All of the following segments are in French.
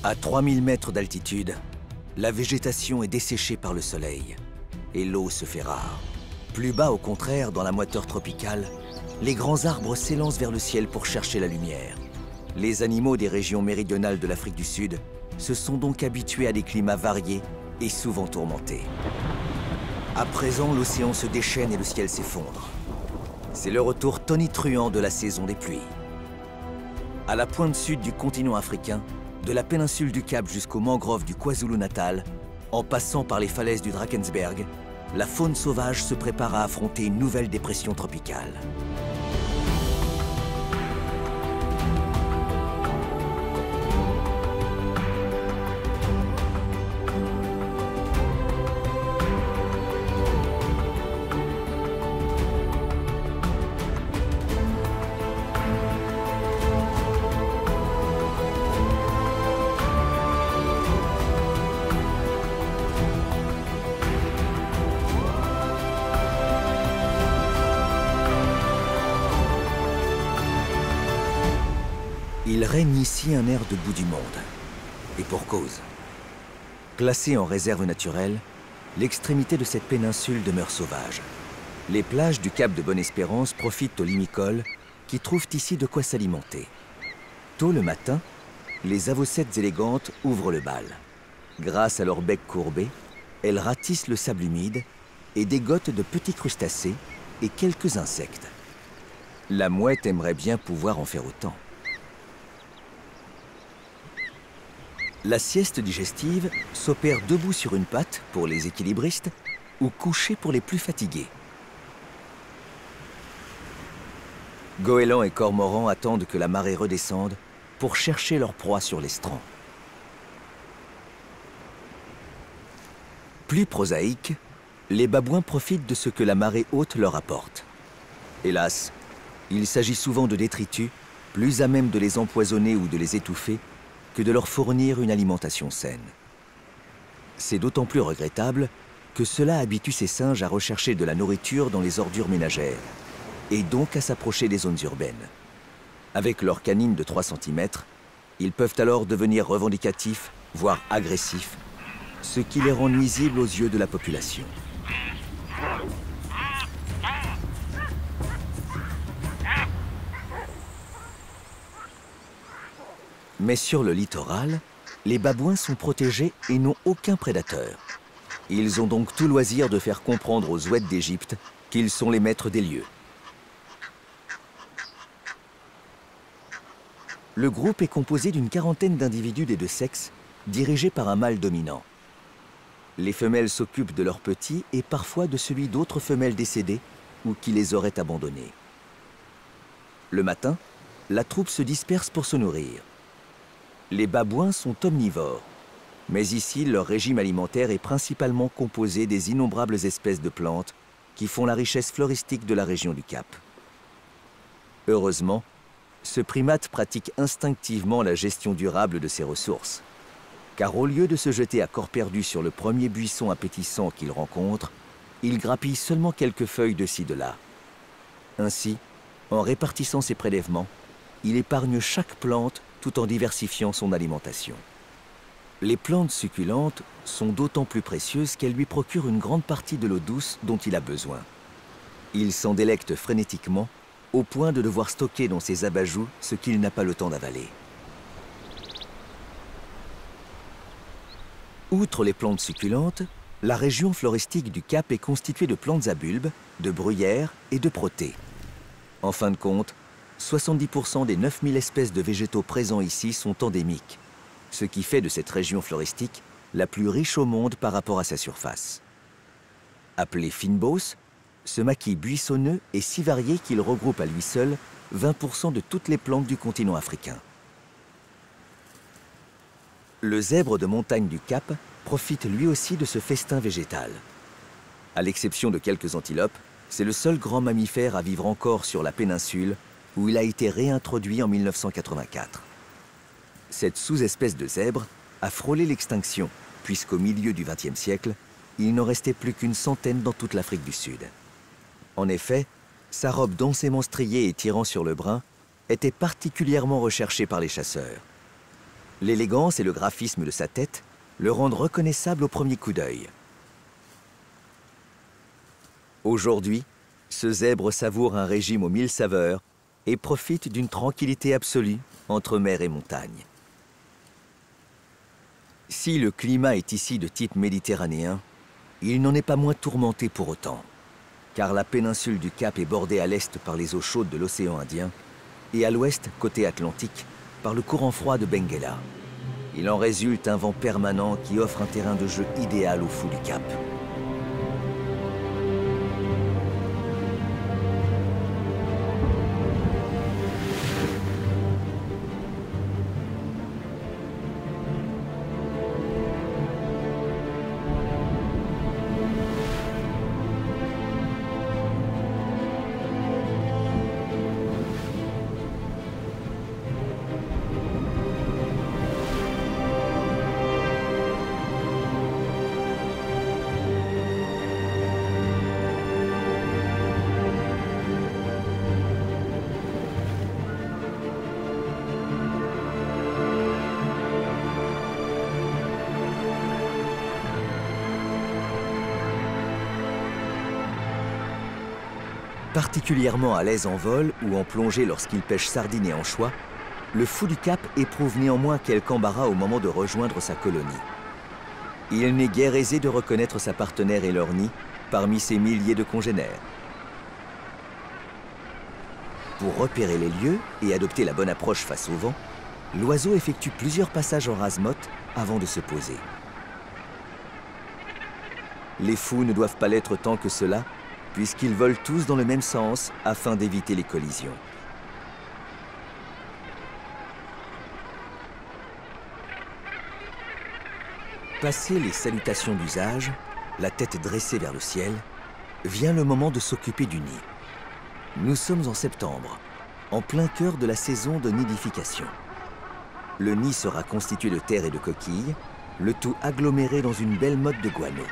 À 3000 mètres d'altitude, la végétation est desséchée par le soleil et l'eau se fait rare. Plus bas, au contraire, dans la moiteur tropicale, les grands arbres s'élancent vers le ciel pour chercher la lumière. Les animaux des régions méridionales de l'Afrique du Sud se sont donc habitués à des climats variés et souvent tourmentés. À présent, l'océan se déchaîne et le ciel s'effondre. C'est le retour tonitruant de la saison des pluies. À la pointe sud du continent africain, de la péninsule du Cap jusqu'aux mangroves du KwaZulu-Natal, en passant par les falaises du Drakensberg, la faune sauvage se prépare à affronter une nouvelle dépression tropicale. Il règne ici un air de bout du monde. Et pour cause. Classée en réserve naturelle, l'extrémité de cette péninsule demeure sauvage. Les plages du Cap de Bonne-Espérance profitent aux limicoles qui trouvent ici de quoi s'alimenter. Tôt le matin, les avocettes élégantes ouvrent le bal. Grâce à leur bec courbé, elles ratissent le sable humide et dégotent de petits crustacés et quelques insectes. La mouette aimerait bien pouvoir en faire autant. La sieste digestive s'opère debout sur une patte pour les équilibristes ou couché pour les plus fatigués. Goélands et cormorans attendent que la marée redescende pour chercher leur proie sur l'estran. Plus prosaïque, les babouins profitent de ce que la marée haute leur apporte. Hélas, il s'agit souvent de détritus, plus à même de les empoisonner ou de les étouffer, que de leur fournir une alimentation saine. C'est d'autant plus regrettable que cela habitue ces singes à rechercher de la nourriture dans les ordures ménagères, et donc à s'approcher des zones urbaines. Avec leurs canines de 3 cm, ils peuvent alors devenir revendicatifs, voire agressifs, ce qui les rend nuisibles aux yeux de la population. Mais sur le littoral, les babouins sont protégés et n'ont aucun prédateur. Ils ont donc tout loisir de faire comprendre aux ouèdes d'Égypte qu'ils sont les maîtres des lieux. Le groupe est composé d'une quarantaine d'individus des deux sexes, dirigés par un mâle dominant. Les femelles s'occupent de leurs petits et parfois de celui d'autres femelles décédées ou qui les auraient abandonnés. Le matin, la troupe se disperse pour se nourrir. Les babouins sont omnivores, mais ici, leur régime alimentaire est principalement composé des innombrables espèces de plantes qui font la richesse floristique de la région du Cap. Heureusement, ce primate pratique instinctivement la gestion durable de ses ressources, car au lieu de se jeter à corps perdu sur le premier buisson appétissant qu'il rencontre, il grappille seulement quelques feuilles de ci de là. Ainsi, en répartissant ses prélèvements, il épargne chaque plante tout en diversifiant son alimentation. Les plantes succulentes sont d'autant plus précieuses qu'elles lui procurent une grande partie de l'eau douce dont il a besoin. Il s'en délecte frénétiquement au point de devoir stocker dans ses abajoues ce qu'il n'a pas le temps d'avaler. Outre les plantes succulentes, la région floristique du Cap est constituée de plantes à bulbes, de bruyères et de protées. En fin de compte, 70% des 9000 espèces de végétaux présents ici sont endémiques, ce qui fait de cette région floristique la plus riche au monde par rapport à sa surface. Appelé fynbos, ce maquis buissonneux est si varié qu'il regroupe à lui seul 20% de toutes les plantes du continent africain. Le zèbre de montagne du Cap profite lui aussi de ce festin végétal. À l'exception de quelques antilopes, c'est le seul grand mammifère à vivre encore sur la péninsule où il a été réintroduit en 1984. Cette sous-espèce de zèbre a frôlé l'extinction, puisqu'au milieu du XXe siècle, il n'en restait plus qu'une centaine dans toute l'Afrique du Sud. En effet, sa robe densément striée et tirant sur le brun était particulièrement recherchée par les chasseurs. L'élégance et le graphisme de sa tête le rendent reconnaissable au premier coup d'œil. Aujourd'hui, ce zèbre savoure un régime aux 1000 saveurs et profite d'une tranquillité absolue entre mer et montagne. Si le climat est ici de type méditerranéen, il n'en est pas moins tourmenté pour autant, car la péninsule du Cap est bordée à l'est par les eaux chaudes de l'océan Indien et à l'ouest, côté Atlantique, par le courant froid de Benguela. Il en résulte un vent permanent qui offre un terrain de jeu idéal aux fous du Cap. Particulièrement à l'aise en vol ou en plongée lorsqu'il pêche sardines et anchois, le fou du Cap éprouve néanmoins quelque embarras au moment de rejoindre sa colonie. Il n'est guère aisé de reconnaître sa partenaire et leur nid parmi ses milliers de congénères. Pour repérer les lieux et adopter la bonne approche face au vent, l'oiseau effectue plusieurs passages en rase-motte avant de se poser. Les fous ne doivent pas l'être tant que cela, puisqu'ils volent tous dans le même sens afin d'éviter les collisions. Passé les salutations d'usage, la tête dressée vers le ciel, vient le moment de s'occuper du nid. Nous sommes en septembre, en plein cœur de la saison de nidification. Le nid sera constitué de terre et de coquilles, le tout aggloméré dans une belle motte de guano.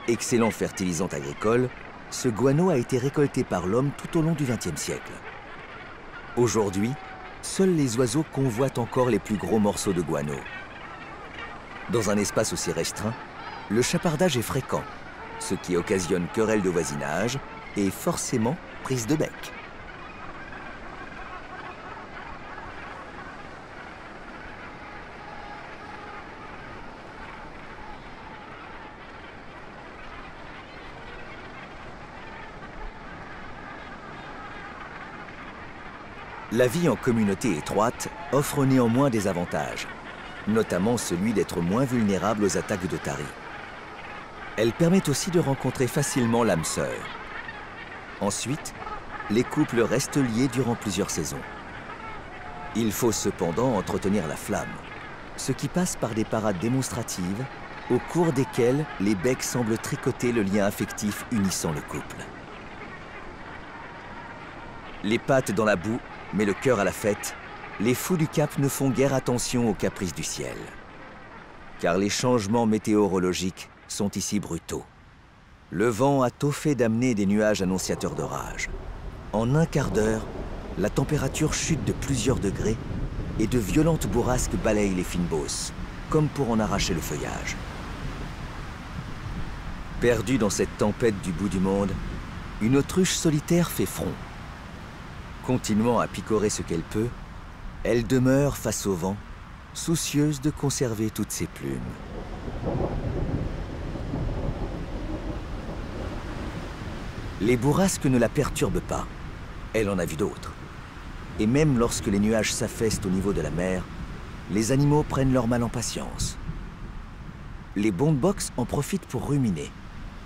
Excellent fertilisant agricole, ce guano a été récolté par l'homme tout au long du XXe siècle. Aujourd'hui, seuls les oiseaux convoitent encore les plus gros morceaux de guano. Dans un espace aussi restreint, le chapardage est fréquent, ce qui occasionne querelles de voisinage et forcément prise de bec. La vie en communauté étroite offre néanmoins des avantages, notamment celui d'être moins vulnérable aux attaques de taris. Elle permet aussi de rencontrer facilement l'âme sœur. Ensuite, les couples restent liés durant plusieurs saisons. Il faut cependant entretenir la flamme, ce qui passe par des parades démonstratives au cours desquelles les becs semblent tricoter le lien affectif unissant le couple. Les pattes dans la boue, mais le cœur à la fête, les fous du Cap ne font guère attention aux caprices du ciel. Car les changements météorologiques sont ici brutaux. Le vent a tôt fait d'amener des nuages annonciateurs d'orage. En un quart d'heure, la température chute de plusieurs degrés et de violentes bourrasques balayent les fines bosses, comme pour en arracher le feuillage. Perdue dans cette tempête du bout du monde, une autruche solitaire fait front. Continuant à picorer ce qu'elle peut, elle demeure face au vent, soucieuse de conserver toutes ses plumes. Les bourrasques ne la perturbent pas, elle en a vu d'autres. Et même lorsque les nuages s'affaissent au niveau de la mer, les animaux prennent leur mal en patience. Les bondbox en profitent pour ruminer,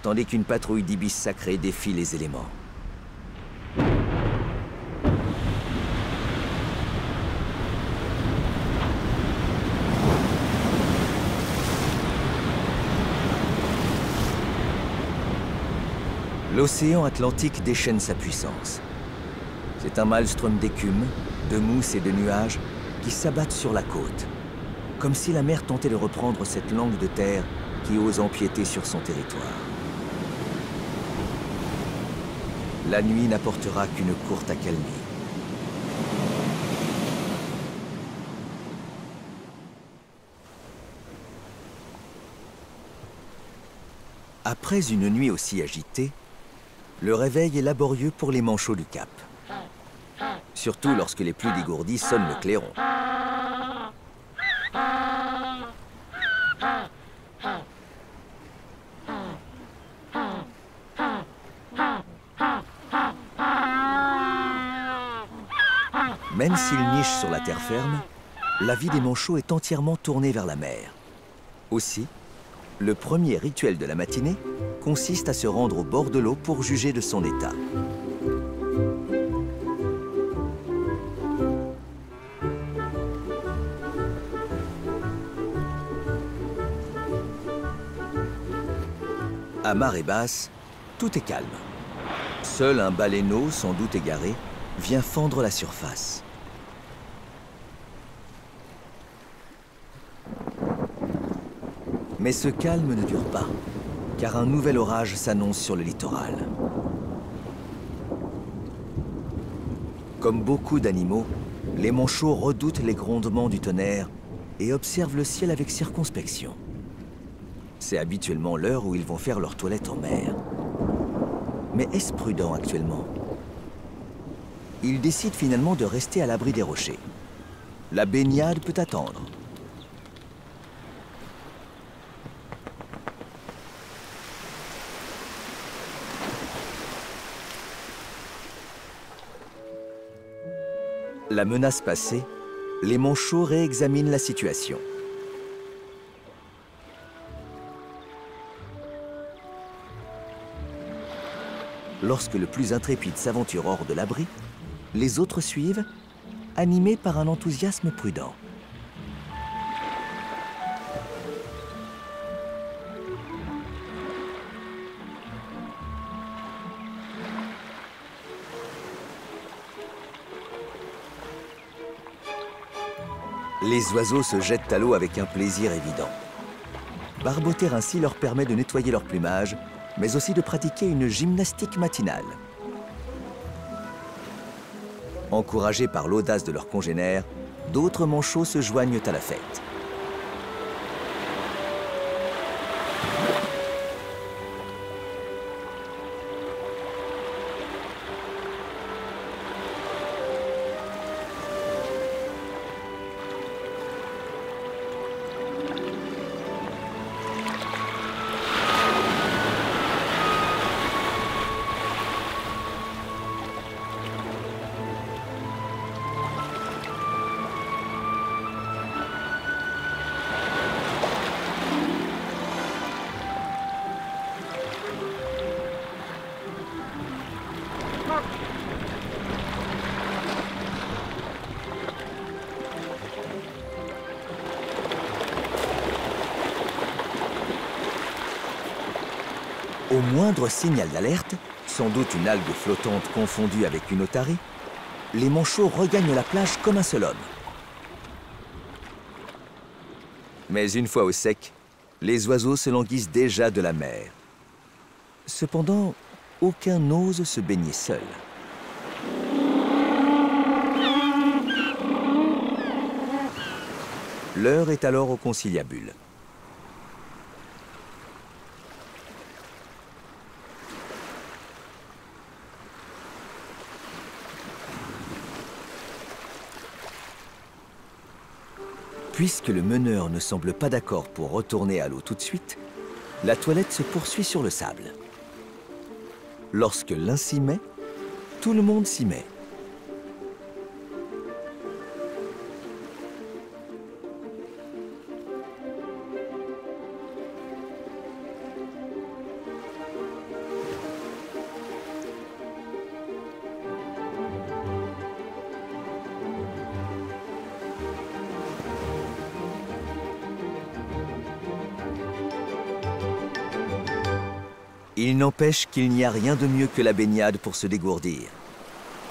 tandis qu'une patrouille d'ibis sacrés défie les éléments. L'océan Atlantique déchaîne sa puissance. C'est un maelstrom d'écume, de mousse et de nuages qui s'abattent sur la côte, comme si la mer tentait de reprendre cette langue de terre qui ose empiéter sur son territoire. La nuit n'apportera qu'une courte accalmie. Après une nuit aussi agitée, le réveil est laborieux pour les manchots du Cap. Surtout lorsque les plus dégourdis sonnent le clairon. Même s'ils nichent sur la terre ferme, la vie des manchots est entièrement tournée vers la mer. Aussi, le premier rituel de la matinée consiste à se rendre au bord de l'eau pour juger de son état. À marée basse, tout est calme. Seul un baleineau, sans doute égaré, vient fendre la surface. Mais ce calme ne dure pas, car un nouvel orage s'annonce sur le littoral. Comme beaucoup d'animaux, les manchots redoutent les grondements du tonnerre et observent le ciel avec circonspection. C'est habituellement l'heure où ils vont faire leur toilette en mer. Mais est-ce prudent actuellement? Ils décident finalement de rester à l'abri des rochers. La baignade peut attendre. La menace passée, les manchots réexaminent la situation. Lorsque le plus intrépide s'aventure hors de l'abri, les autres suivent, animés par un enthousiasme prudent. Les oiseaux se jettent à l'eau avec un plaisir évident. Barboter ainsi leur permet de nettoyer leur plumage, mais aussi de pratiquer une gymnastique matinale. Encouragés par l'audace de leurs congénères, d'autres manchots se joignent à la fête. Au moindre signal d'alerte, sans doute une algue flottante confondue avec une otarie, les manchots regagnent la plage comme un seul homme. Mais une fois au sec, les oiseaux se languissent déjà de la mer. Cependant, aucun n'ose se baigner seul. L'heure est alors au conciliabule. Puisque le meneur ne semble pas d'accord pour retourner à l'eau tout de suite, la toilette se poursuit sur le sable. Lorsque l'un s'y met, tout le monde s'y met. Il n'empêche qu'il n'y a rien de mieux que la baignade pour se dégourdir.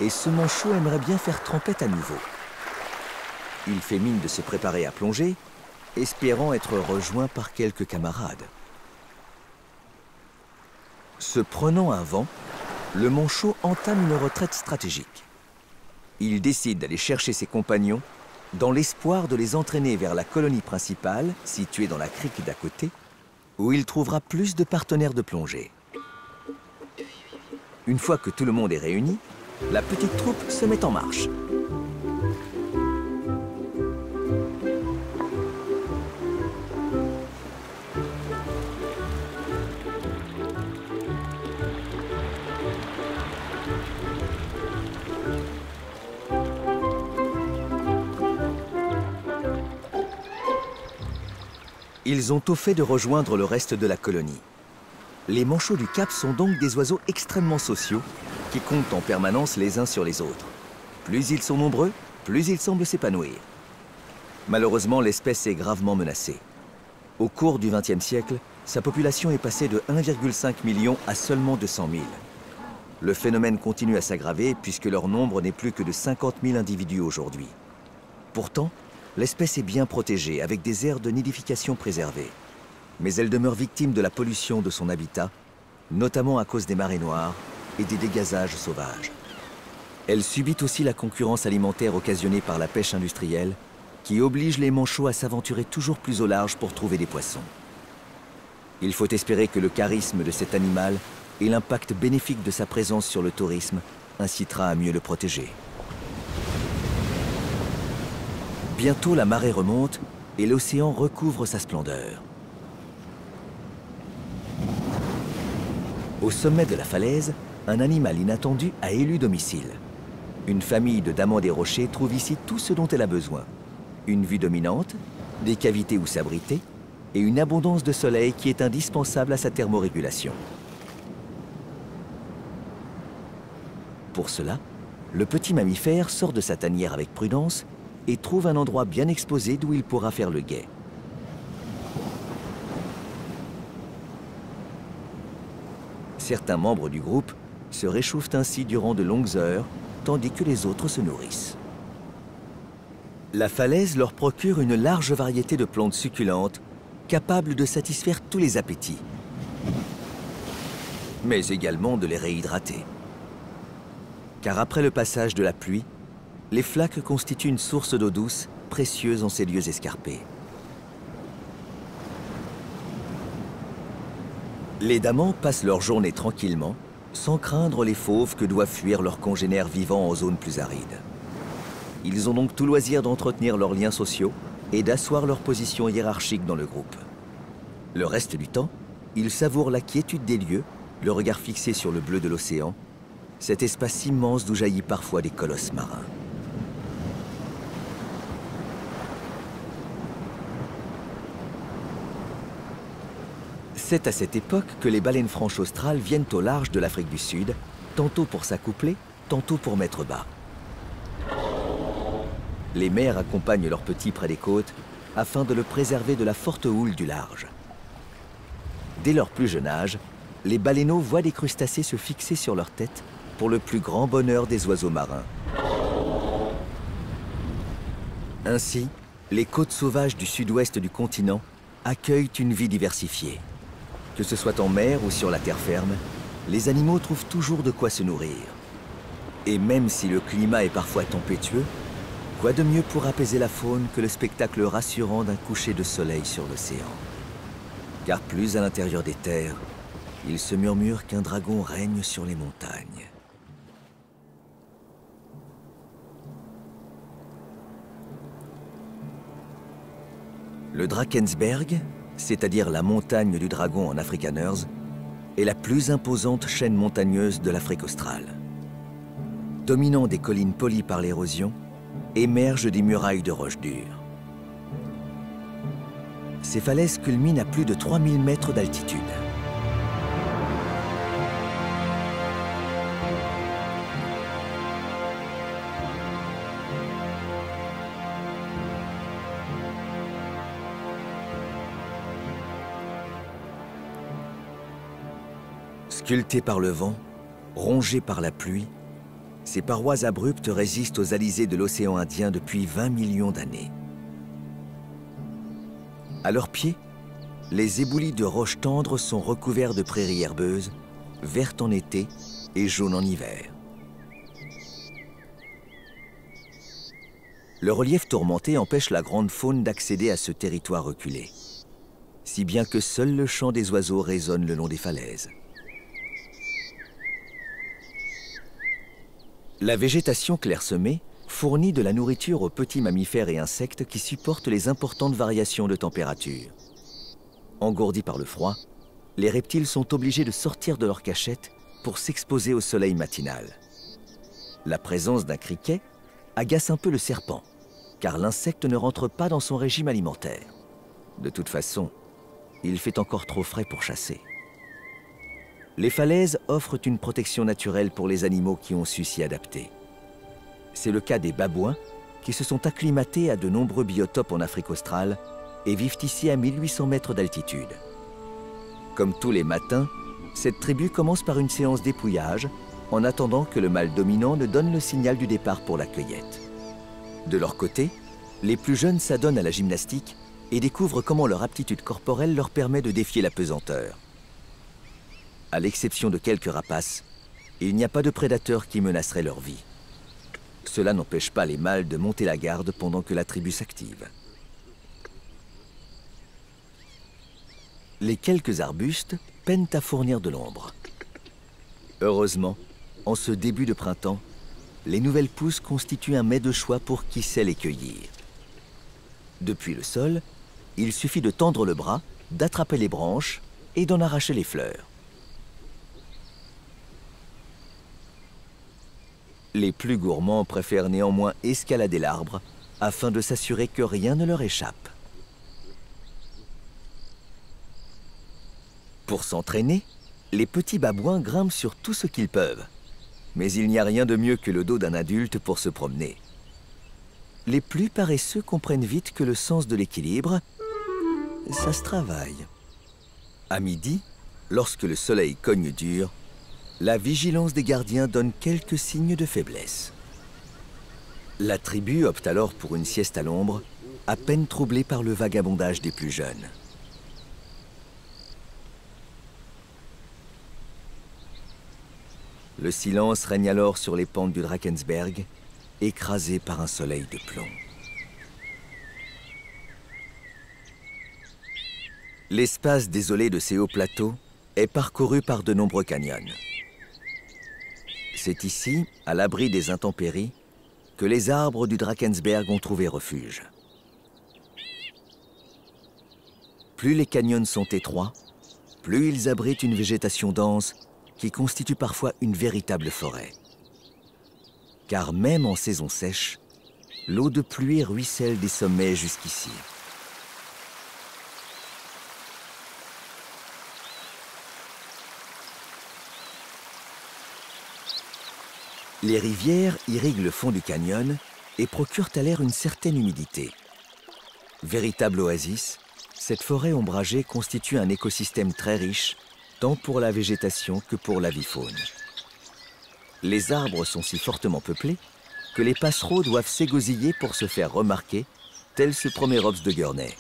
Et ce manchot aimerait bien faire trempette à nouveau. Il fait mine de se préparer à plonger, espérant être rejoint par quelques camarades. Se prenant un vent, le manchot entame une retraite stratégique. Il décide d'aller chercher ses compagnons dans l'espoir de les entraîner vers la colonie principale, située dans la crique d'à côté, où il trouvera plus de partenaires de plongée. Une fois que tout le monde est réuni, la petite troupe se met en marche. Ils ont au fait de rejoindre le reste de la colonie. Les manchots du Cap sont donc des oiseaux extrêmement sociaux qui comptent en permanence les uns sur les autres. Plus ils sont nombreux, plus ils semblent s'épanouir. Malheureusement, l'espèce est gravement menacée. Au cours du XXe siècle, sa population est passée de 1,5 million à seulement 200 000. Le phénomène continue à s'aggraver puisque leur nombre n'est plus que de 50 000 individus aujourd'hui. Pourtant, l'espèce est bien protégée avec des aires de nidification préservées. Mais elle demeure victime de la pollution de son habitat, notamment à cause des marées noires et des dégazages sauvages. Elle subit aussi la concurrence alimentaire occasionnée par la pêche industrielle, qui oblige les manchots à s'aventurer toujours plus au large pour trouver des poissons. Il faut espérer que le charisme de cet animal et l'impact bénéfique de sa présence sur le tourisme incitera à mieux le protéger. Bientôt, la marée remonte et l'océan recouvre sa splendeur. Au sommet de la falaise, un animal inattendu a élu domicile. Une famille de damans des rochers trouve ici tout ce dont elle a besoin. Une vue dominante, des cavités où s'abriter et une abondance de soleil qui est indispensable à sa thermorégulation. Pour cela, le petit mammifère sort de sa tanière avec prudence et trouve un endroit bien exposé d'où il pourra faire le guet. Certains membres du groupe se réchauffent ainsi durant de longues heures, tandis que les autres se nourrissent. La falaise leur procure une large variété de plantes succulentes, capables de satisfaire tous les appétits, mais également de les réhydrater. Car après le passage de la pluie, les flaques constituent une source d'eau douce, précieuse en ces lieux escarpés. Les damans passent leur journée tranquillement, sans craindre les fauves que doivent fuir leurs congénères vivant en zones plus arides. Ils ont donc tout loisir d'entretenir leurs liens sociaux et d'asseoir leur position hiérarchique dans le groupe. Le reste du temps, ils savourent la quiétude des lieux, le regard fixé sur le bleu de l'océan, cet espace immense d'où jaillit parfois des colosses marins. C'est à cette époque que les baleines franches australes viennent au large de l'Afrique du Sud, tantôt pour s'accoupler, tantôt pour mettre bas. Les mères accompagnent leurs petits près des côtes afin de le préserver de la forte houle du large. Dès leur plus jeune âge, les baleineaux voient des crustacés se fixer sur leur tête pour le plus grand bonheur des oiseaux marins. Ainsi, les côtes sauvages du sud-ouest du continent accueillent une vie diversifiée. Que ce soit en mer ou sur la terre ferme, les animaux trouvent toujours de quoi se nourrir. Et même si le climat est parfois tempétueux, quoi de mieux pour apaiser la faune que le spectacle rassurant d'un coucher de soleil sur l'océan? Car plus à l'intérieur des terres, il se murmure qu'un dragon règne sur les montagnes. Le Drakensberg, c'est-à-dire la montagne du dragon en afrikaners, est la plus imposante chaîne montagneuse de l'Afrique australe. Dominant des collines polies par l'érosion, émergent des murailles de roches dures. Ces falaises culminent à plus de 3000 mètres d'altitude. Sculptées par le vent, rongées par la pluie, ces parois abruptes résistent aux alizés de l'océan Indien depuis 20 millions d'années. À leurs pieds, les éboulis de roches tendres sont recouverts de prairies herbeuses, vertes en été et jaunes en hiver. Le relief tourmenté empêche la grande faune d'accéder à ce territoire reculé. si bien que seul le chant des oiseaux résonne le long des falaises. La végétation clairsemée fournit de la nourriture aux petits mammifères et insectes qui supportent les importantes variations de température. Engourdis par le froid, les reptiles sont obligés de sortir de leur cachette pour s'exposer au soleil matinal. La présence d'un criquet agace un peu le serpent, car l'insecte ne rentre pas dans son régime alimentaire. De toute façon, il fait encore trop frais pour chasser. Les falaises offrent une protection naturelle pour les animaux qui ont su s'y adapter. C'est le cas des babouins qui se sont acclimatés à de nombreux biotopes en Afrique australe et vivent ici à 1800 mètres d'altitude. Comme tous les matins, cette tribu commence par une séance d'épouillage en attendant que le mâle dominant ne donne le signal du départ pour la cueillette. De leur côté, les plus jeunes s'adonnent à la gymnastique et découvrent comment leur aptitude corporelle leur permet de défier la pesanteur. À l'exception de quelques rapaces, il n'y a pas de prédateurs qui menaceraient leur vie. Cela n'empêche pas les mâles de monter la garde pendant que la tribu s'active. Les quelques arbustes peinent à fournir de l'ombre. Heureusement, en ce début de printemps, les nouvelles pousses constituent un mets de choix pour qui sait les cueillir. Depuis le sol, il suffit de tendre le bras, d'attraper les branches et d'en arracher les fleurs. Les plus gourmands préfèrent néanmoins escalader l'arbre afin de s'assurer que rien ne leur échappe. Pour s'entraîner, les petits babouins grimpent sur tout ce qu'ils peuvent. Mais il n'y a rien de mieux que le dos d'un adulte pour se promener. Les plus paresseux comprennent vite que le sens de l'équilibre, ça se travaille. À midi, lorsque le soleil cogne dur, la vigilance des gardiens donne quelques signes de faiblesse. La tribu opte alors pour une sieste à l'ombre, à peine troublée par le vagabondage des plus jeunes. Le silence règne alors sur les pentes du Drakensberg, écrasé par un soleil de plomb. L'espace désolé de ces hauts plateaux est parcouru par de nombreux canyons. C'est ici, à l'abri des intempéries, que les arbres du Drakensberg ont trouvé refuge. Plus les canyons sont étroits, plus ils abritent une végétation dense qui constitue parfois une véritable forêt. Car même en saison sèche, l'eau de pluie ruisselle des sommets jusqu'ici. Les rivières irriguent le fond du canyon et procurent à l'air une certaine humidité. Véritable oasis, cette forêt ombragée constitue un écosystème très riche, tant pour la végétation que pour la vie faune. Les arbres sont si fortement peuplés que les passereaux doivent s'égosiller pour se faire remarquer, tel ce premier Ops de Gurney.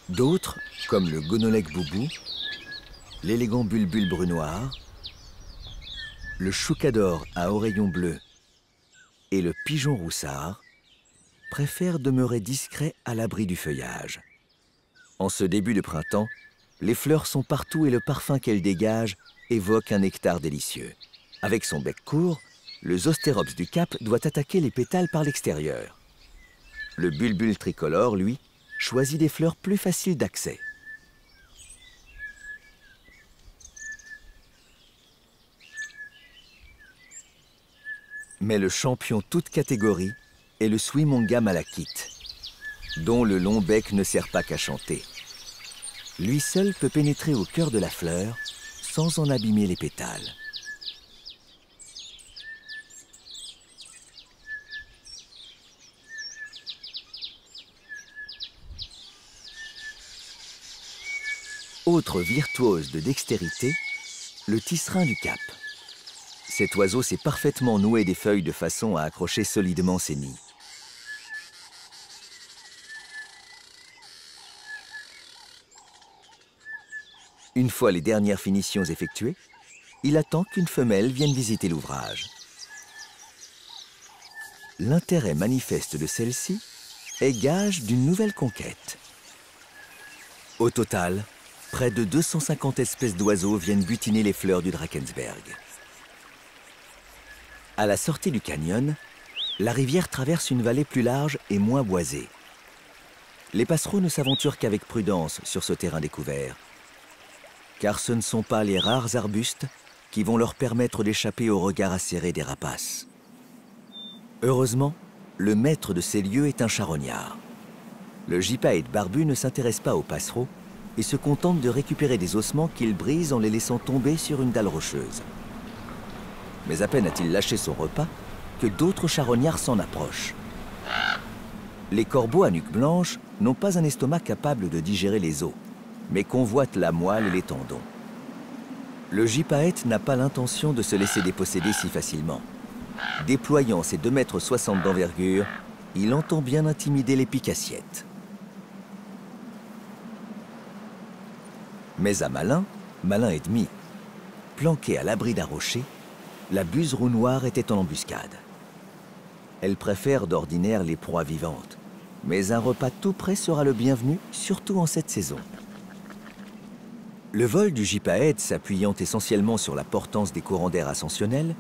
D'autres, comme le gonolec boubou, l'élégant bulbule brunoir, le choucador à oreillons bleus et le pigeon roussard, préfèrent demeurer discrets à l'abri du feuillage. En ce début de printemps, les fleurs sont partout et le parfum qu'elles dégagent évoque un nectar délicieux. Avec son bec court, le Zostérops du Cap doit attaquer les pétales par l'extérieur. Le bulbule tricolore, lui, choisit des fleurs plus faciles d'accès. Mais le champion toute catégorie est le Suimonga malakite, dont le long bec ne sert pas qu'à chanter. Lui seul peut pénétrer au cœur de la fleur sans en abîmer les pétales. Autre virtuose de dextérité, le tisserin du Cap. Cet oiseau sait parfaitement nouer des feuilles de façon à accrocher solidement ses nids. Une fois les dernières finitions effectuées, il attend qu'une femelle vienne visiter l'ouvrage. L'intérêt manifeste de celle-ci est gage d'une nouvelle conquête. Au total, près de 250 espèces d'oiseaux viennent butiner les fleurs du Drakensberg. À la sortie du canyon, la rivière traverse une vallée plus large et moins boisée. Les passereaux ne s'aventurent qu'avec prudence sur ce terrain découvert, car ce ne sont pas les rares arbustes qui vont leur permettre d'échapper au regard acéré des rapaces. Heureusement, le maître de ces lieux est un charognard. Le gypaète barbu ne s'intéresse pas aux passereaux et se contente de récupérer des ossements qu'il brise en les laissant tomber sur une dalle rocheuse. Mais à peine a-t-il lâché son repas que d'autres charognards s'en approchent. Les corbeaux à nuque blanche n'ont pas un estomac capable de digérer les os, mais convoitent la moelle et les tendons. Le gypaète n'a pas l'intention de se laisser déposséder si facilement. Déployant ses 2,60 m d'envergure, il entend bien intimider les pique-assiettes. Mais à malin, malin et demi. Planquée à l'abri d'un rocher, la buse roue noire était en embuscade. Elle préfère d'ordinaire les proies vivantes, mais un repas tout prêt sera le bienvenu, surtout en cette saison. Le vol du gypaète s'appuyant essentiellement sur la portance des courants d'air ascensionnels,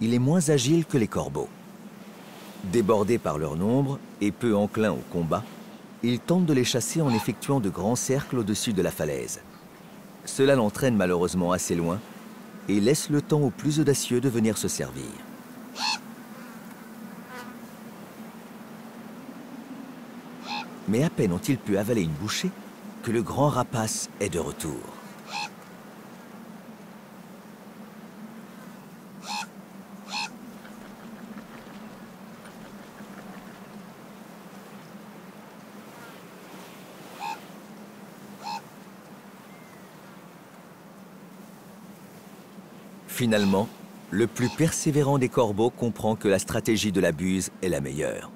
il est moins agile que les corbeaux. Débordés par leur nombre et peu enclins au combat, ils tentent de les chasser en effectuant de grands cercles au-dessus de la falaise. Cela l'entraîne malheureusement assez loin et laisse le temps aux plus audacieux de venir se servir. Mais à peine ont-ils pu avaler une bouchée que le grand rapace est de retour. Finalement, le plus persévérant des corbeaux comprend que la stratégie de la buse est la meilleure.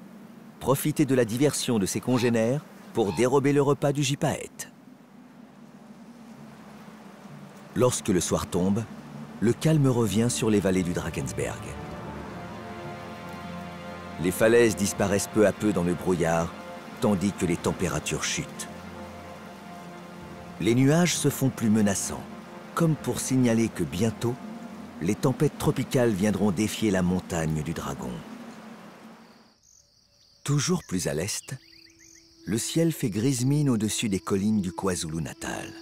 Profiter de la diversion de ses congénères pour dérober le repas du gypaète. Lorsque le soir tombe, le calme revient sur les vallées du Drakensberg. Les falaises disparaissent peu à peu dans le brouillard, tandis que les températures chutent. Les nuages se font plus menaçants, comme pour signaler que bientôt, les tempêtes tropicales viendront défier la montagne du dragon. Toujours plus à l'est, le ciel fait grise mine au-dessus des collines du KwaZulu-Natal.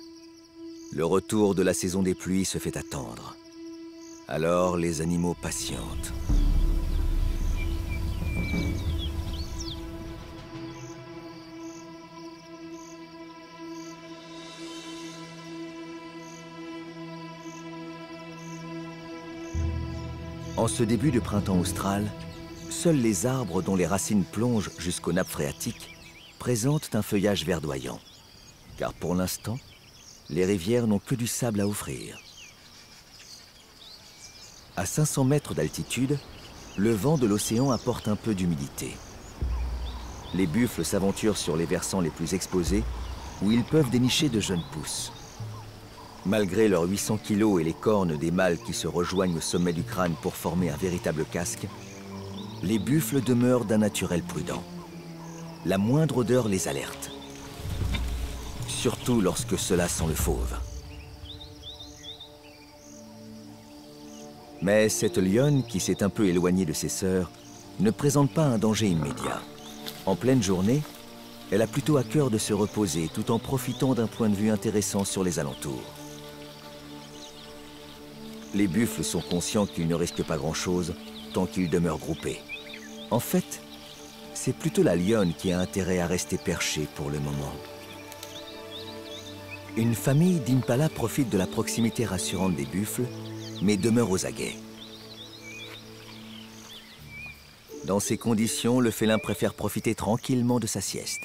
Le retour de la saison des pluies se fait attendre. Alors les animaux patientent. En ce début de printemps austral, seuls les arbres dont les racines plongent jusqu'aux nappes phréatiques présentent un feuillage verdoyant. Car pour l'instant, les rivières n'ont que du sable à offrir. À 500 mètres d'altitude, le vent de l'océan apporte un peu d'humidité. Les buffles s'aventurent sur les versants les plus exposés, où ils peuvent dénicher de jeunes pousses. Malgré leurs 800 kilos et les cornes des mâles qui se rejoignent au sommet du crâne pour former un véritable casque, les buffles demeurent d'un naturel prudent. La moindre odeur les alerte. Surtout lorsque cela sent le fauve. Mais cette lionne, qui s'est un peu éloignée de ses sœurs, ne présente pas un danger immédiat. En pleine journée, elle a plutôt à cœur de se reposer tout en profitant d'un point de vue intéressant sur les alentours. Les buffles sont conscients qu'ils ne risquent pas grand-chose tant qu'ils demeurent groupés. En fait, c'est plutôt la lionne qui a intérêt à rester perchée pour le moment. Une famille d'impalas profite de la proximité rassurante des buffles, mais demeure aux aguets. Dans ces conditions, le félin préfère profiter tranquillement de sa sieste.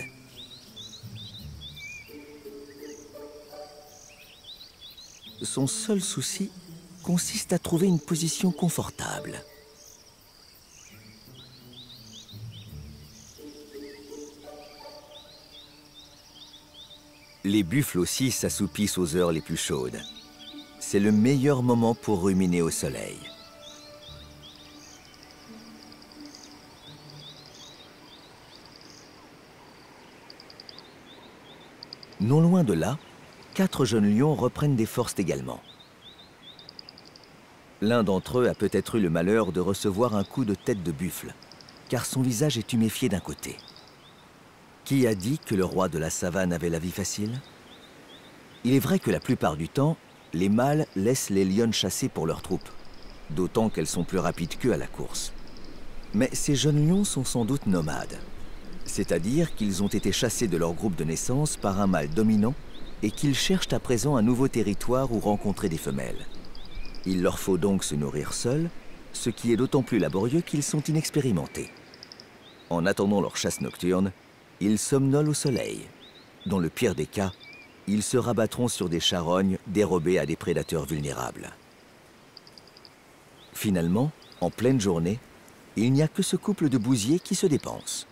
Son seul souci consiste à trouver une position confortable. Les buffles aussi s'assoupissent aux heures les plus chaudes. C'est le meilleur moment pour ruminer au soleil. Non loin de là, 4 jeunes lions reprennent des forces également. L'un d'entre eux a peut-être eu le malheur de recevoir un coup de tête de buffle, car son visage est tuméfié d'un côté. Qui a dit que le roi de la savane avait la vie facile? Il est vrai que la plupart du temps, les mâles laissent les lionnes chasser pour leurs troupes, d'autant qu'elles sont plus rapides qu'eux à la course. Mais ces jeunes lions sont sans doute nomades, c'est-à-dire qu'ils ont été chassés de leur groupe de naissance par un mâle dominant et qu'ils cherchent à présent un nouveau territoire où rencontrer des femelles. Il leur faut donc se nourrir seuls, ce qui est d'autant plus laborieux qu'ils sont inexpérimentés. En attendant leur chasse nocturne, ils somnolent au soleil. Dans le pire des cas, ils se rabattront sur des charognes dérobées à des prédateurs vulnérables. Finalement, en pleine journée, il n'y a que ce couple de bousiers qui se dépense.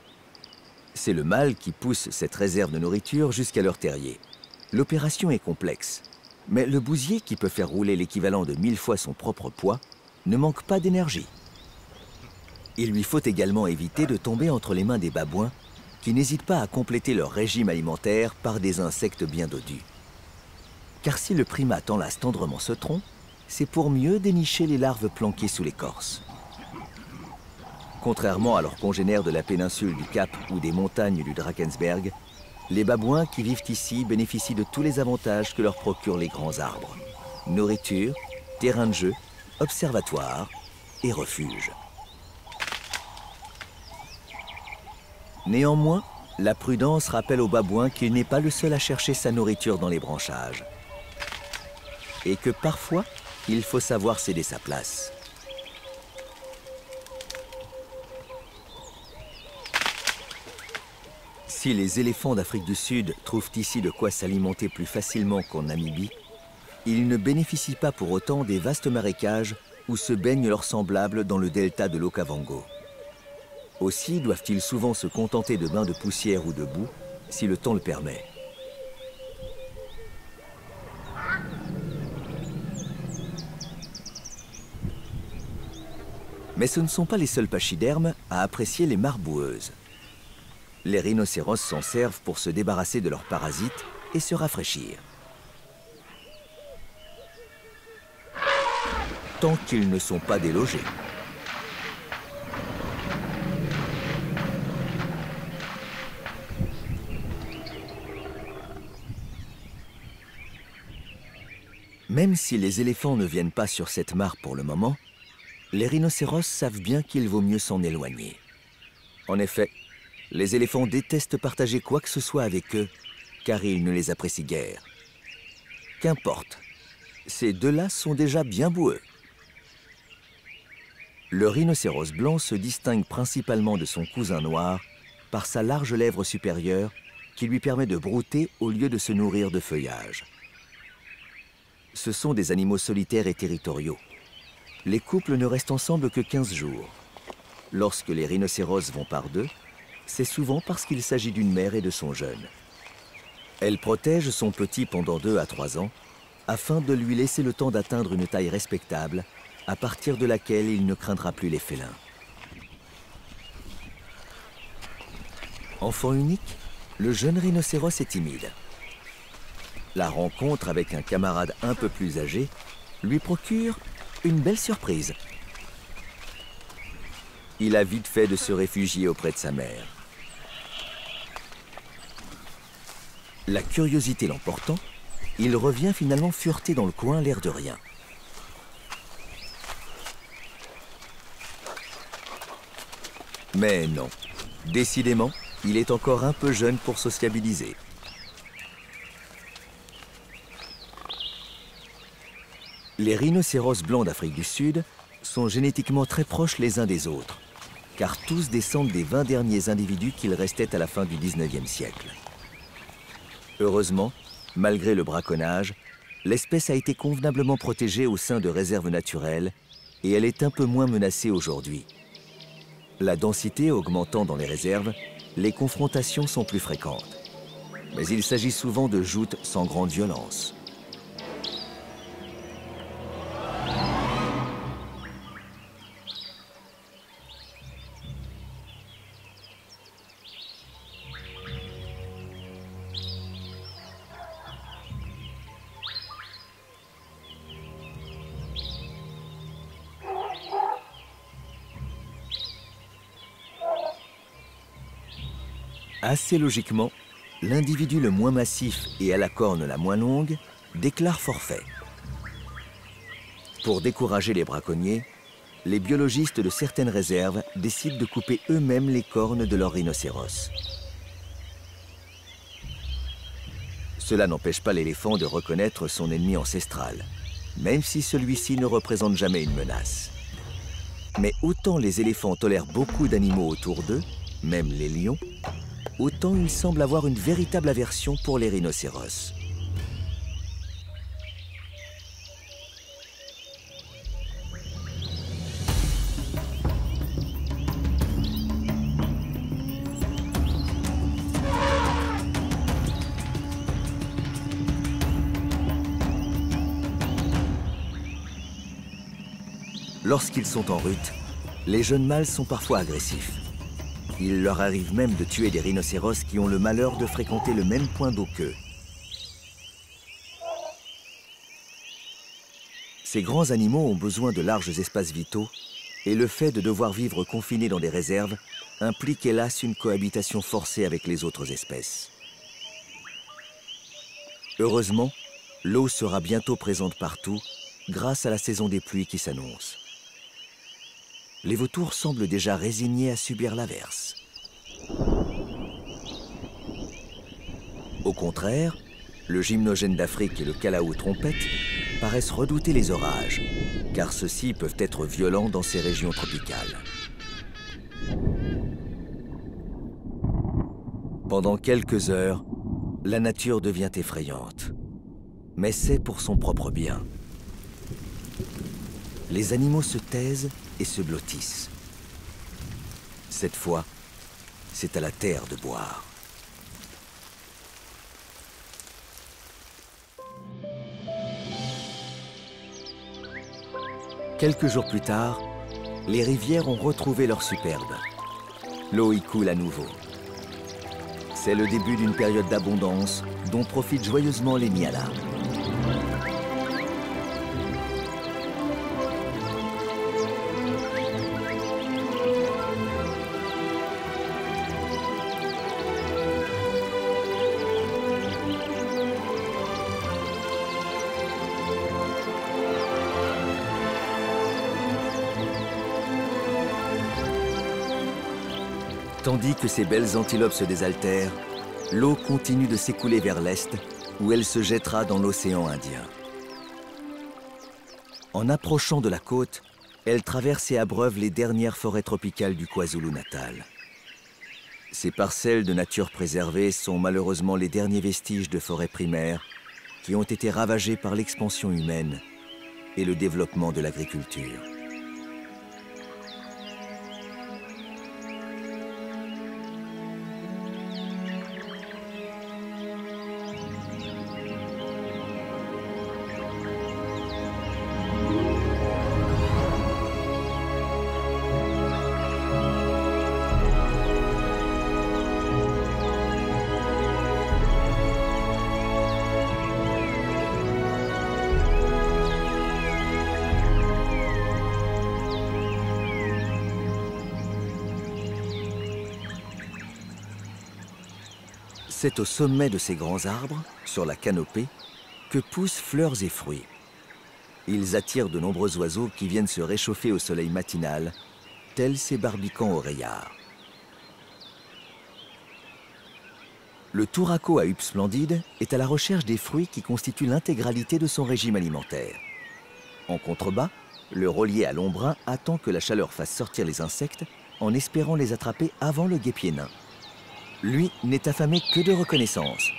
C'est le mâle qui pousse cette réserve de nourriture jusqu'à leur terrier. L'opération est complexe, mais le bousier, qui peut faire rouler l'équivalent de 1000 fois son propre poids, ne manque pas d'énergie. Il lui faut également éviter de tomber entre les mains des babouins qui n'hésitent pas à compléter leur régime alimentaire par des insectes bien dodus. Car si le primate enlace tendrement ce tronc, c'est pour mieux dénicher les larves planquées sous l'écorce. Contrairement à leurs congénères de la péninsule du Cap ou des montagnes du Drakensberg, les babouins qui vivent ici bénéficient de tous les avantages que leur procurent les grands arbres. Nourriture, terrain de jeu, observatoire et refuge. Néanmoins, la prudence rappelle au babouin qu'il n'est pas le seul à chercher sa nourriture dans les branchages. Et que parfois, il faut savoir céder sa place. Si les éléphants d'Afrique du Sud trouvent ici de quoi s'alimenter plus facilement qu'en Namibie, ils ne bénéficient pas pour autant des vastes marécages où se baignent leurs semblables dans le delta de l'Okavango. Aussi doivent-ils souvent se contenter de bains de poussière ou de boue, si le temps le permet. Mais ce ne sont pas les seuls pachydermes à apprécier les mares boueuses. Les rhinocéros s'en servent pour se débarrasser de leurs parasites et se rafraîchir. Tant qu'ils ne sont pas délogés. Même si les éléphants ne viennent pas sur cette mare pour le moment, les rhinocéros savent bien qu'il vaut mieux s'en éloigner. En effet, les éléphants détestent partager quoi que ce soit avec eux, car ils ne les apprécient guère. Qu'importe, ces deux-là sont déjà bien boueux. Le rhinocéros blanc se distingue principalement de son cousin noir par sa large lèvre supérieure qui lui permet de brouter au lieu de se nourrir de feuillage. Ce sont des animaux solitaires et territoriaux. Les couples ne restent ensemble que 15 jours. Lorsque les rhinocéros vont par deux, c'est souvent parce qu'il s'agit d'une mère et de son jeune. Elle protège son petit pendant 2 à 3 ans, afin de lui laisser le temps d'atteindre une taille respectable, à partir de laquelle il ne craindra plus les félins. Enfant unique, le jeune rhinocéros est timide. La rencontre avec un camarade un peu plus âgé lui procure une belle surprise. Il a vite fait de se réfugier auprès de sa mère. La curiosité l'emportant, il revient finalement fureter dans le coin, l'air de rien. Mais non, décidément, il est encore un peu jeune pour sociabiliser. Les rhinocéros blancs d'Afrique du Sud sont génétiquement très proches les uns des autres, car tous descendent des 20 derniers individus qu'il restait à la fin du 19e siècle. Heureusement, malgré le braconnage, l'espèce a été convenablement protégée au sein de réserves naturelles et elle est un peu moins menacée aujourd'hui. La densité augmentant dans les réserves, les confrontations sont plus fréquentes. Mais il s'agit souvent de joutes sans grande violence. Assez logiquement, l'individu le moins massif et à la corne la moins longue déclare forfait. Pour décourager les braconniers, les biologistes de certaines réserves décident de couper eux-mêmes les cornes de leurs rhinocéros. Cela n'empêche pas l'éléphant de reconnaître son ennemi ancestral, même si celui-ci ne représente jamais une menace. Mais autant les éléphants tolèrent beaucoup d'animaux autour d'eux, même les lions, autant ils semblent avoir une véritable aversion pour les rhinocéros. Lorsqu'ils sont en rut, les jeunes mâles sont parfois agressifs. Il leur arrive même de tuer des rhinocéros qui ont le malheur de fréquenter le même point d'eau qu'eux. Ces grands animaux ont besoin de larges espaces vitaux et le fait de devoir vivre confinés dans des réserves implique hélas une cohabitation forcée avec les autres espèces. Heureusement, l'eau sera bientôt présente partout grâce à la saison des pluies qui s'annonce. Les vautours semblent déjà résignés à subir l'averse. Au contraire, le gymnogène d'Afrique et le calaou trompette paraissent redouter les orages, car ceux-ci peuvent être violents dans ces régions tropicales. Pendant quelques heures, la nature devient effrayante, mais c'est pour son propre bien. Les animaux se taisent et se blottissent. Cette fois, c'est à la terre de boire. Quelques jours plus tard, les rivières ont retrouvé leur superbe. L'eau y coule à nouveau. C'est le début d'une période d'abondance dont profitent joyeusement les nyalas. Tandis que ces belles antilopes se désaltèrent, l'eau continue de s'écouler vers l'est, où elle se jettera dans l'océan Indien. En approchant de la côte, elle traverse et abreuve les dernières forêts tropicales du KwaZulu-Natal. Ces parcelles de nature préservée sont malheureusement les derniers vestiges de forêts primaires qui ont été ravagées par l'expansion humaine et le développement de l'agriculture. C'est au sommet de ces grands arbres, sur la canopée, que poussent fleurs et fruits. Ils attirent de nombreux oiseaux qui viennent se réchauffer au soleil matinal, tels ces barbicans oreillards. Le touracot à huppe splendide est à la recherche des fruits qui constituent l'intégralité de son régime alimentaire. En contrebas, le rôlier à long brun attend que la chaleur fasse sortir les insectes en espérant les attraper avant le guêpier nain. Lui n'est affamé que de reconnaissance.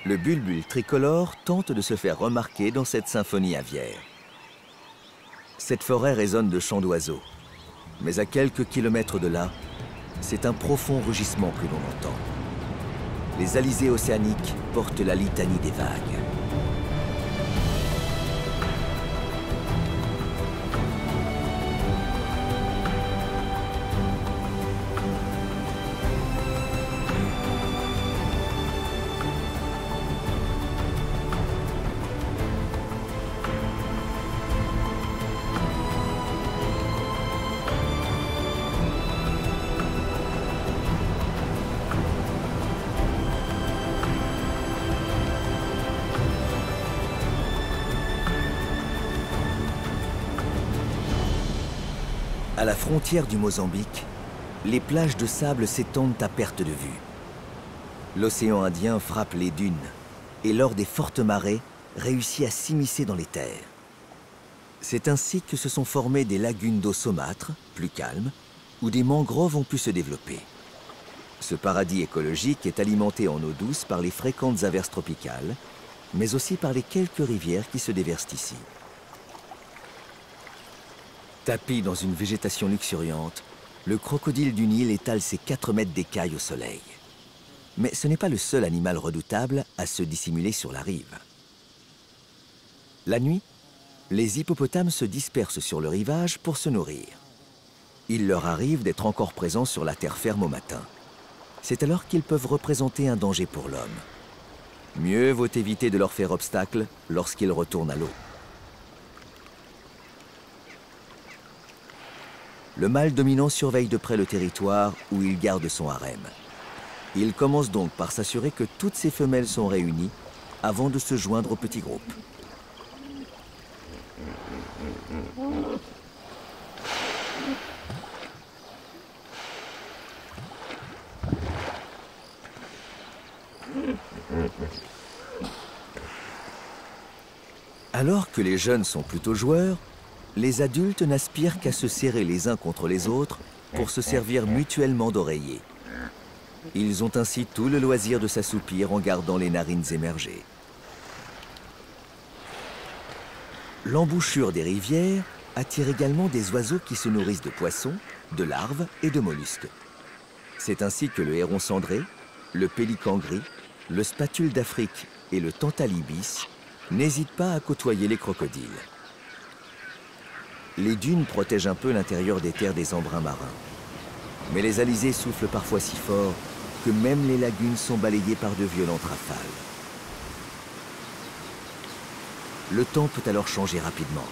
Le bulbul tricolore tente de se faire remarquer dans cette symphonie aviaire. Cette forêt résonne de chants d'oiseaux. Mais à quelques kilomètres de là, c'est un profond rugissement que l'on entend. Les alizés océaniques portent la litanie des vagues. la frontière du Mozambique, les plages de sable s'étendent à perte de vue. L'océan Indien frappe les dunes et lors des fortes marées, réussit à s'immiscer dans les terres. C'est ainsi que se sont formées des lagunes d'eau saumâtre, plus calmes, où des mangroves ont pu se développer. Ce paradis écologique est alimenté en eau douce par les fréquentes averses tropicales, mais aussi par les quelques rivières qui se déversent ici. Tapi dans une végétation luxuriante, le crocodile du Nil étale ses 4 mètres d'écailles au soleil. Mais ce n'est pas le seul animal redoutable à se dissimuler sur la rive. La nuit, les hippopotames se dispersent sur le rivage pour se nourrir. Il leur arrive d'être encore présents sur la terre ferme au matin. C'est alors qu'ils peuvent représenter un danger pour l'homme. Mieux vaut éviter de leur faire obstacle lorsqu'ils retournent à l'eau. Le mâle dominant surveille de près le territoire où il garde son harem. Il commence donc par s'assurer que toutes ses femelles sont réunies avant de se joindre au petit groupe. Alors que les jeunes sont plutôt joueurs, les adultes n'aspirent qu'à se serrer les uns contre les autres pour se servir mutuellement d'oreillers. Ils ont ainsi tout le loisir de s'assoupir en gardant les narines émergées. L'embouchure des rivières attire également des oiseaux qui se nourrissent de poissons, de larves et de mollusques. C'est ainsi que le héron cendré, le pélican gris, le spatule d'Afrique et le tantalibis n'hésitent pas à côtoyer les crocodiles. Les dunes protègent un peu l'intérieur des terres des embruns marins. Mais les alizés soufflent parfois si fort que même les lagunes sont balayées par de violentes rafales. Le temps peut alors changer rapidement.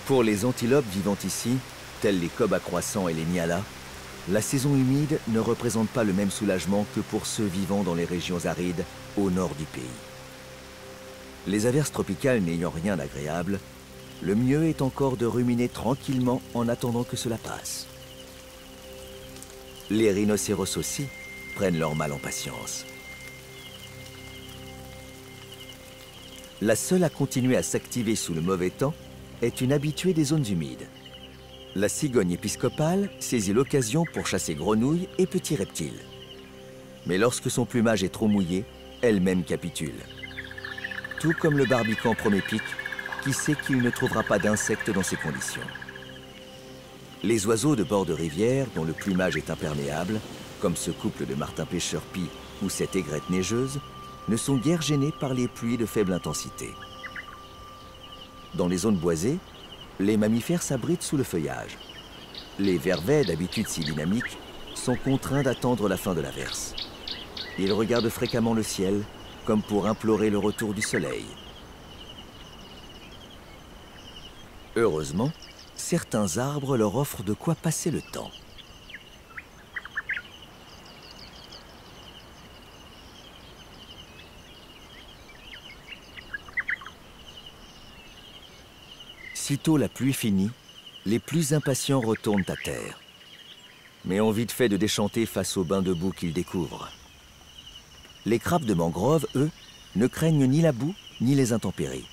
Pour les antilopes vivant ici, tels les kobs à croissant et les nyalas, la saison humide ne représente pas le même soulagement que pour ceux vivant dans les régions arides au nord du pays. Les averses tropicales n'ayant rien d'agréable, le mieux est encore de ruminer tranquillement en attendant que cela passe. Les rhinocéros aussi prennent leur mal en patience. La seule à continuer à s'activer sous le mauvais temps est une habituée des zones humides. La cigogne épiscopale saisit l'occasion pour chasser grenouilles et petits reptiles. Mais lorsque son plumage est trop mouillé, elle-même capitule. Tout comme le barbican promépique, qui sait qu'il ne trouvera pas d'insectes dans ces conditions. Les oiseaux de bord de rivière, dont le plumage est imperméable, comme ce couple de martins pêcheurs pie ou cette aigrette neigeuse, ne sont guère gênés par les pluies de faible intensité. Dans les zones boisées, les mammifères s'abritent sous le feuillage. Les vervets, d'habitude si dynamiques, sont contraints d'attendre la fin de l'averse. Ils regardent fréquemment le ciel, comme pour implorer le retour du soleil. Heureusement, certains arbres leur offrent de quoi passer le temps. Sitôt la pluie finie, les plus impatients retournent à terre, mais ont vite fait de déchanter face aux bains de boue qu'ils découvrent. Les crabes de mangrove, eux, ne craignent ni la boue ni les intempéries.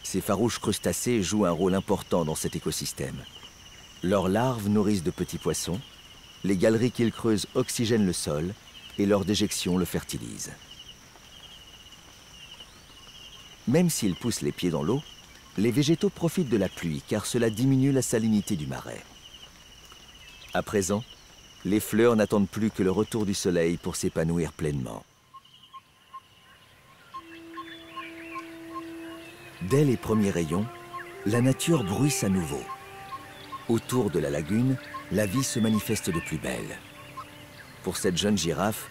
Ces farouches crustacés jouent un rôle important dans cet écosystème. Leurs larves nourrissent de petits poissons, les galeries qu'ils creusent oxygènent le sol et leur déjection le fertilise. Même s'ils poussent les pieds dans l'eau, les végétaux profitent de la pluie car cela diminue la salinité du marais. À présent, les fleurs n'attendent plus que le retour du soleil pour s'épanouir pleinement. Dès les premiers rayons, la nature bruisse à nouveau. Autour de la lagune, la vie se manifeste de plus belle. Pour cette jeune girafe,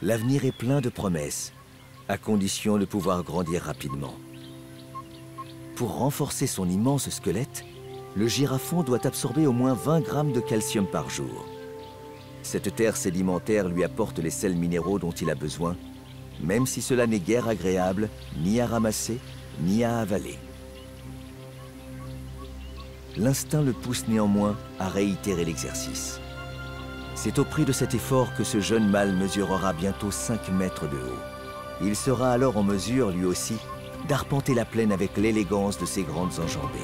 l'avenir est plein de promesses, à condition de pouvoir grandir rapidement. Pour renforcer son immense squelette, le girafon doit absorber au moins 20 grammes de calcium par jour. Cette terre sédimentaire lui apporte les sels minéraux dont il a besoin, même si cela n'est guère agréable, ni à ramasser, ni à avaler. L'instinct le pousse néanmoins à réitérer l'exercice. C'est au prix de cet effort que ce jeune mâle mesurera bientôt 5 mètres de haut. Il sera alors en mesure, lui aussi, d'arpenter la plaine avec l'élégance de ses grandes enjambées.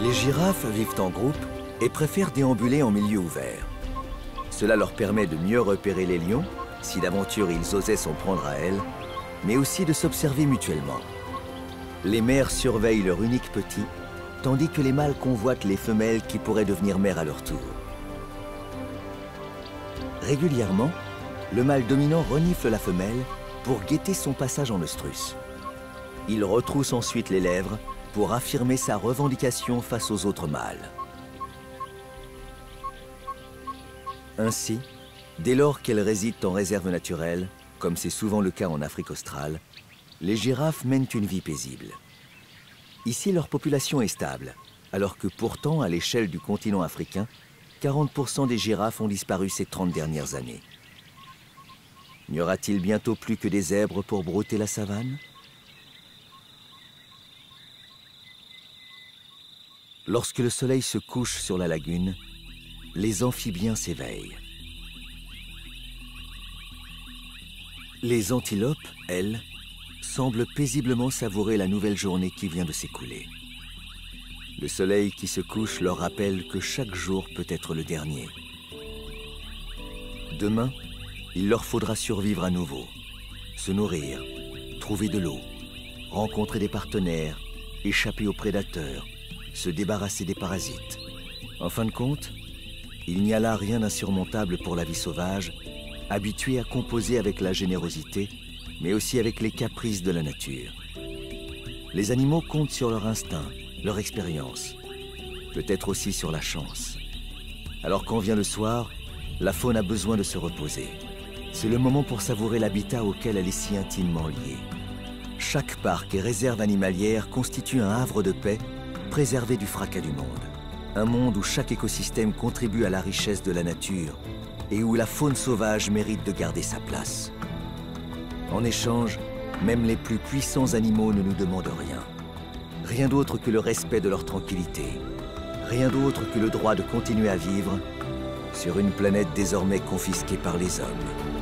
Les girafes vivent en groupe et préfèrent déambuler en milieu ouvert. Cela leur permet de mieux repérer les lions, si d'aventure ils osaient s'en prendre à elles, mais aussi de s'observer mutuellement. Les mères surveillent leur unique petit, tandis que les mâles convoitent les femelles qui pourraient devenir mères à leur tour. Régulièrement, le mâle dominant renifle la femelle pour guetter son passage en œstrus. Il retrousse ensuite les lèvres pour affirmer sa revendication face aux autres mâles. Ainsi, dès lors qu'elles résident en réserve naturelle, comme c'est souvent le cas en Afrique australe, les girafes mènent une vie paisible. Ici, leur population est stable, alors que pourtant, à l'échelle du continent africain, 40% des girafes ont disparu ces 30 dernières années. N'y aura-t-il bientôt plus que des zèbres pour brouter la savane ? Lorsque le soleil se couche sur la lagune, les amphibiens s'éveillent. Les antilopes, elles, semblent paisiblement savourer la nouvelle journée qui vient de s'écouler. Le soleil qui se couche leur rappelle que chaque jour peut être le dernier. Demain, il leur faudra survivre à nouveau, se nourrir, trouver de l'eau, rencontrer des partenaires, échapper aux prédateurs, se débarrasser des parasites. En fin de compte, il n'y a là rien d'insurmontable pour la vie sauvage, habituée à composer avec la générosité, mais aussi avec les caprices de la nature. Les animaux comptent sur leur instinct, leur expérience, peut-être aussi sur la chance. Alors quand vient le soir, la faune a besoin de se reposer. C'est le moment pour savourer l'habitat auquel elle est si intimement liée. Chaque parc et réserve animalière constitue un havre de paix, préservé du fracas du monde. Un monde où chaque écosystème contribue à la richesse de la nature et où la faune sauvage mérite de garder sa place. En échange, même les plus puissants animaux ne nous demandent rien. Rien d'autre que le respect de leur tranquillité. Rien d'autre que le droit de continuer à vivre sur une planète désormais confisquée par les hommes.